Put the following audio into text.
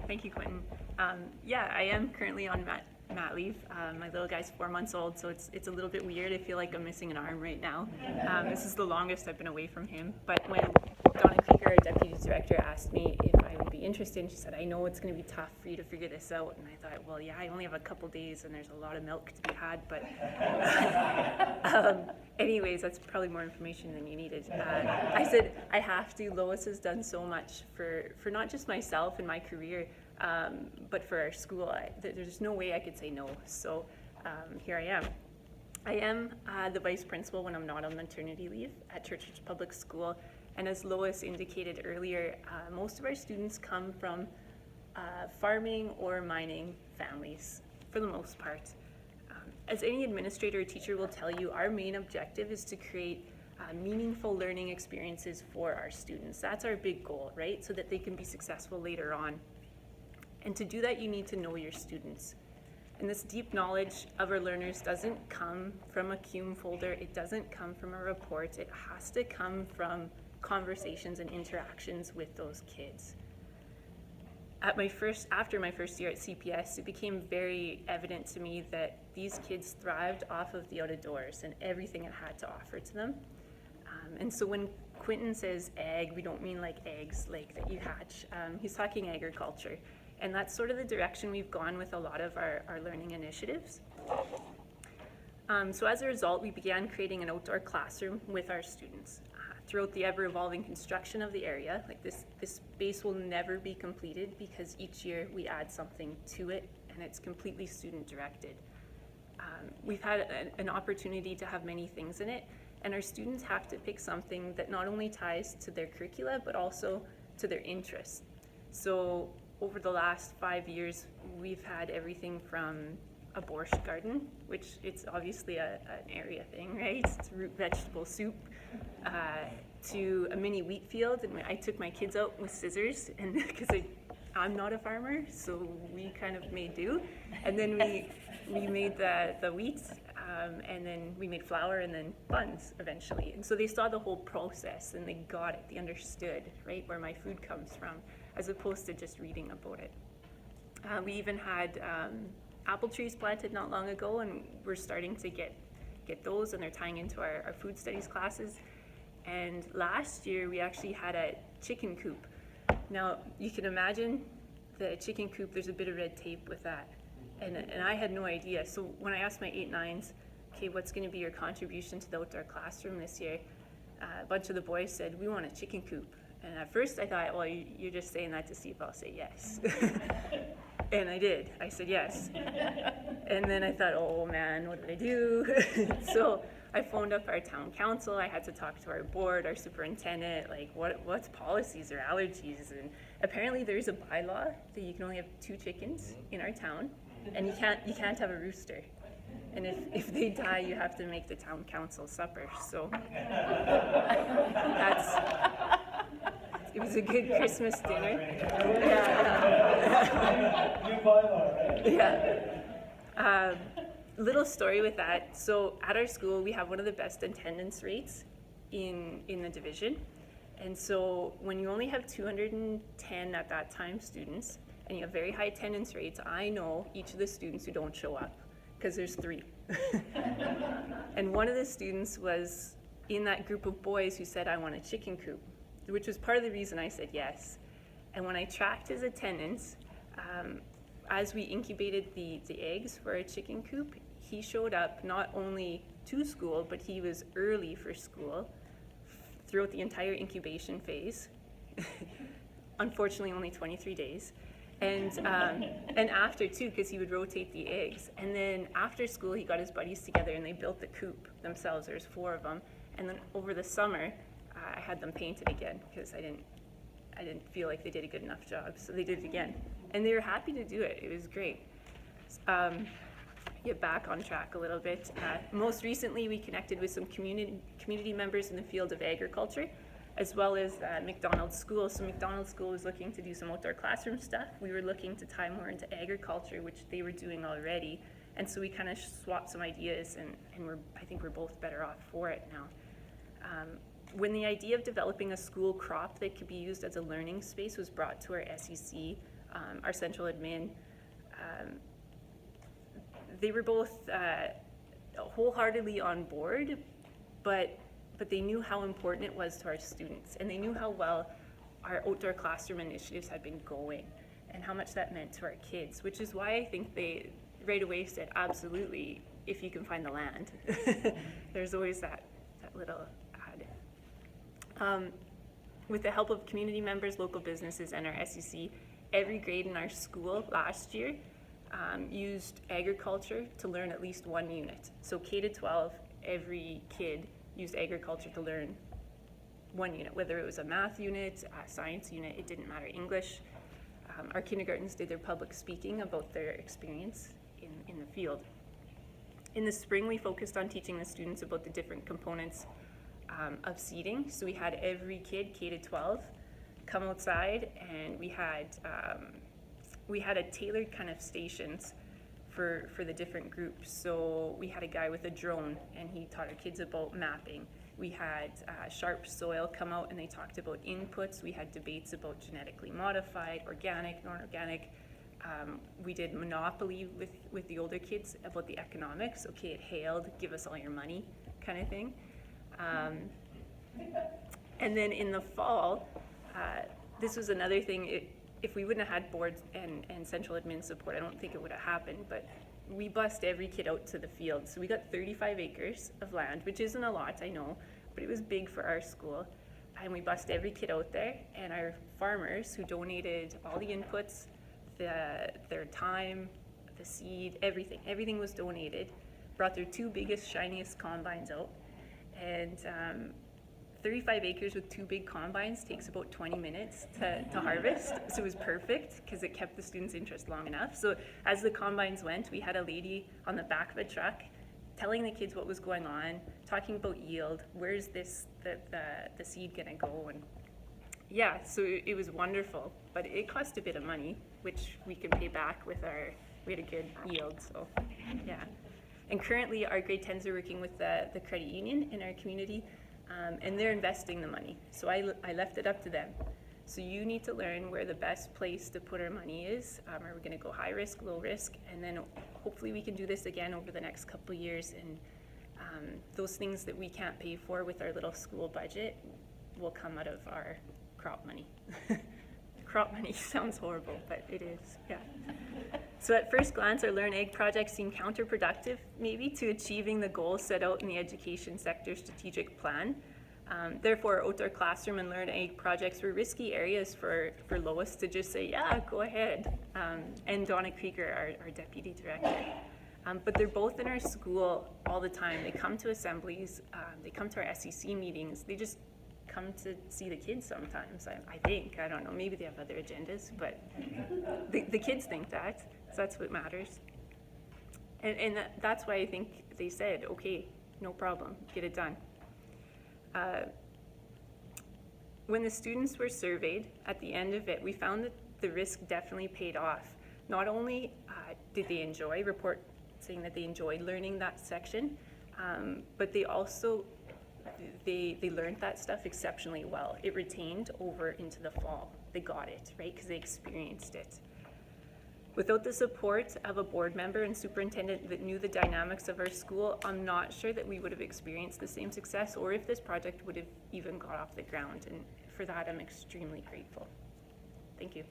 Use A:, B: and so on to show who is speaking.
A: Thank you, Quentin. Yeah, I am currently on mat leave. My little guy's 4 months old, so it's a little bit weird. I feel like I'm missing an arm right now. This is the longest I've been away from him. But when Donna Krieger, our deputy director, asked me if I would be interested, and she said, I know it's going to be tough for you to figure this out. And I thought, well, yeah, I only have a couple days and there's a lot of milk to be had. But anyways, that's probably more information than you needed. I said, I have to. Lois has done so much for not just myself and my career, but for our school. There's no way I could say no. So here I am. I am the vice principal when I'm not on maternity leave at Churchridge Public School. And as Lois indicated earlier, most of our students come from farming or mining families, for the most part. As any administrator or teacher will tell you, our main objective is to create meaningful learning experiences for our students. That's our big goal, right? So that they can be successful later on. And to do that, you need to know your students. And this deep knowledge of our learners doesn't come from a CUME folder. It doesn't come from a report. It has to come from conversations and interactions with those kids. After my first year at CPS, it became very evident to me that these kids thrived off of the out of doors and everything it had to offer to them. And so when Quentin says ag, we don't mean like eggs, like that you hatch. He's talking agriculture. And that's sort of the direction we've gone with a lot of our learning initiatives. So as a result, we began creating an outdoor classroom with our students. Throughout the ever-evolving construction of the area, like this space will never be completed because each year we add something to it and it's completely student-directed. We've had an opportunity to have many things in it, and our students have to pick something that not only ties to their curricula but also to their interests. So over the last 5 years, we've had everything from a borscht garden, which it's obviously an area thing, right? It's root vegetable soup, to a mini wheat field. And I took my kids out with scissors, and because I'm not a farmer, so we kind of made do. And then we made the wheat, and then we made flour and then buns eventually. And so they saw the whole process and they got it, they understood, right, where my food comes from, as opposed to just reading about it. We even had apple trees planted not long ago, and we're starting to get those, and they're tying into our food studies classes. And last year we actually had a chicken coop. Now you can imagine the chicken coop, there's a bit of red tape with that. And I had no idea. So when I asked my 8-9s, okay, what's going to be your contribution to the outdoor classroom this year? A bunch of the boys said, we want a chicken coop. And at first I thought, well, you're just saying that to see if I'll say yes. And I did. I said yes. And then I thought, oh man, what did I do? So I phoned up our town council. I had to talk to our board, our superintendent, like what's policies or allergies. And apparently there's a bylaw that you can only have 2 chickens in our town, and you can't have a rooster. And if they die, you have to make the town council supper. So it was a good Christmas dinner.
B: New bylaw, right?
A: Yeah. Little story with that. So at our school, we have one of the best attendance rates in the division. And so when you only have 210 at that time students, and you have very high attendance rates, I know each of the students who don't show up, because there's 3. And one of the students was in that group of boys who said, I want a chicken coop, which was part of the reason I said yes. And when I tracked his attendance, as we incubated the eggs for a chicken coop, he showed up not only to school, but he was early for school throughout the entire incubation phase. Unfortunately, only 23 days. And after too, because he would rotate the eggs. And then after school, he got his buddies together and they built the coop themselves. There's 4 of them. And then over the summer, I had them painted again because I didn't feel like they did a good enough job. So they did it again. And they were happy to do it. It was great. Get back on track a little bit. Most recently, we connected with some community members in the field of agriculture, as well as McDonald School. So McDonald School was looking to do some outdoor classroom stuff. We were looking to tie more into agriculture, which they were doing already. And so we kind of swapped some ideas, and I think we're both better off for it now. When the idea of developing a school crop that could be used as a learning space was brought to our SEC, our central admin. They were both wholeheartedly on board, but they knew how important it was to our students, and they knew how well our outdoor classroom initiatives had been going and how much that meant to our kids, which is why I think they right away said, absolutely, if you can find the land. There's always that little add. With the help of community members, local businesses, and our SEC, every grade in our school last year used agriculture to learn at least one unit. So K to 12, every kid used agriculture to learn one unit, whether it was a math unit, a science unit, it didn't matter, English. Our kindergartens did their public speaking about their experience in the field. In the spring, we focused on teaching the students about the different components of seeding. So we had every kid, K to 12, come outside, and we had a tailored kind of stations for the different groups. So we had a guy with a drone, and he taught our kids about mapping. We had Sharp Soil come out, and they talked about inputs. We had debates about genetically modified, organic, non-organic. We did Monopoly with the older kids about the economics. Okay, it hailed, give us all your money kind of thing. And then in the fall, this was another thing. If we wouldn't have had boards and central admin support, I don't think it would have happened, but we bussed every kid out to the field. So we got 35 acres of land, which isn't a lot, I know, but it was big for our school. And we bussed every kid out there, and our farmers who donated all the inputs, their time, the seed, everything was donated, brought their two biggest, shiniest combines out, and 35 acres with two big combines takes about 20 minutes to harvest, so it was perfect because it kept the students' interest long enough. So as the combines went, we had a lady on the back of a truck telling the kids what was going on, talking about yield, where's the seed gonna go, and yeah, so it was wonderful, but it cost a bit of money, which we can pay back we had a good yield, so yeah. And currently our grade 10s are working with the credit union in our community, and they're investing the money. So I left it up to them. So you need to learn where the best place to put our money is. Are we gonna go high risk, low risk? And then hopefully we can do this again over the next couple of years, and those things that we can't pay for with our little school budget will come out of our crop money. Crop money sounds horrible, but it is, yeah. So at first glance, our Learn Ag projects seem counterproductive, maybe, to achieving the goals set out in the education sector's strategic plan. Therefore, outdoor classroom and Learn Ag projects were risky areas for Lois to just say, yeah, go ahead. And Donna Krieger, our deputy director. But they're both in our school all the time. They come to assemblies, they come to our SEC meetings, they just come to see the kids sometimes, I think. I don't know, maybe they have other agendas, but the kids think that, so that's what matters. And that's why I think they said, okay, no problem, get it done. When the students were surveyed, at the end of it, we found that the risk definitely paid off. Not only did they enjoy, report saying that they enjoyed learning that section, but they also they learned that stuff exceptionally well. It retained over into the fall. They got it, right? Because they experienced it. Without the support of a board member and superintendent that knew the dynamics of our school, I'm not sure that we would have experienced the same success, or if this project would have even got off the ground. And for that, I'm extremely grateful. Thank you.